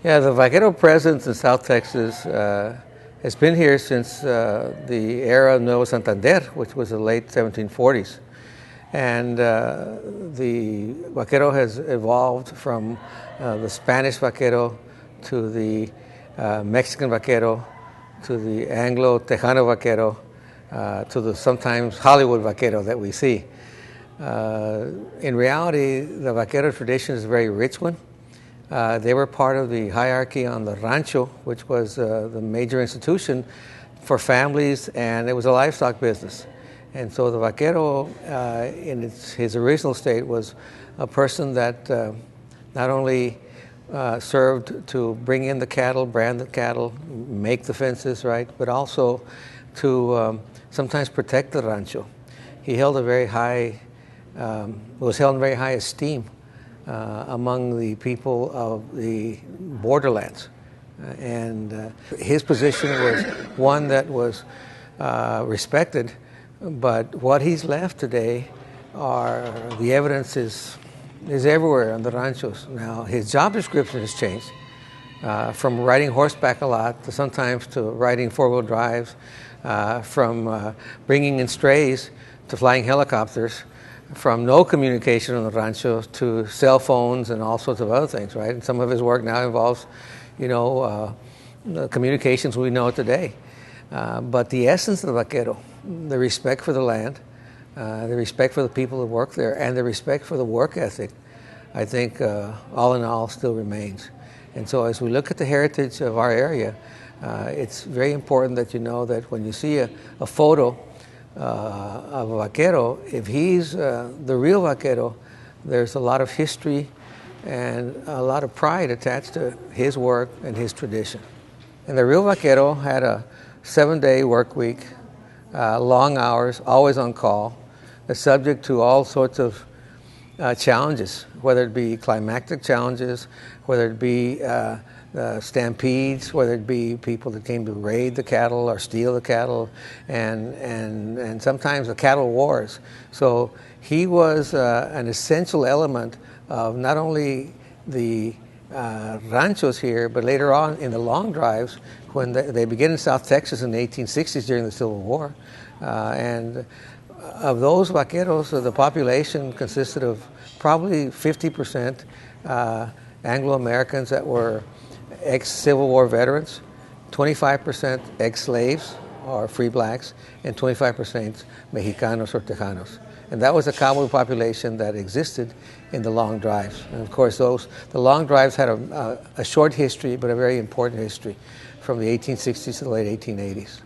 Yeah, the Vaquero presence in South Texas has been here since the era of Nuevo Santander, which was the late 1740s. And the Vaquero has evolved from the Spanish Vaquero to the Mexican Vaquero to the Anglo-Tejano Vaquero to the sometimes Hollywood Vaquero that we see. In reality, the Vaquero tradition is a very rich one. They were part of the hierarchy on the rancho, which was the major institution for families, and it was a livestock business. And so the Vaquero, in his original state, was a person that not only served to bring in the cattle, brand the cattle, make the fences, right, but also to sometimes protect the rancho. He held a very high, was held in very high esteem among the people of the borderlands. And his position was one that was respected, but what he's left today are, the evidence is everywhere on the ranchos. Now, his job description has changed from riding horseback a lot to sometimes to riding four-wheel drives, from bringing in strays to flying helicopters, from no communication on the rancho to cell phones and all sorts of other things, right? And some of his work now involves, the communications we know today. But the essence of the Vaquero, the respect for the land, the respect for the people who work there, and the respect for the work ethic, I think all in all still remains. And so as we look at the heritage of our area, it's very important that you know that when you see a photo of a Vaquero, if he's the real Vaquero, there's a lot of history and a lot of pride attached to his work and his tradition. And the real Vaquero had a 7-day work week, long hours, always on call, subject to all sorts of challenges, whether it be climactic challenges, whether it be stampedes, whether it be people that came to raid the cattle or steal the cattle, and sometimes the cattle wars. So he was an essential element of not only the ranchos here, but later on in the long drives when they began in South Texas in the 1860s during the Civil War. And of those vaqueros, the population consisted of probably 50% Anglo-Americans that were ex-Civil War veterans, 25% ex-slaves or free blacks, and 25% Mexicanos or Tejanos. And that was the cowboy population that existed in the long drives. And of course, the long drives had a short history, but a very important history from the 1860s to the late 1880s.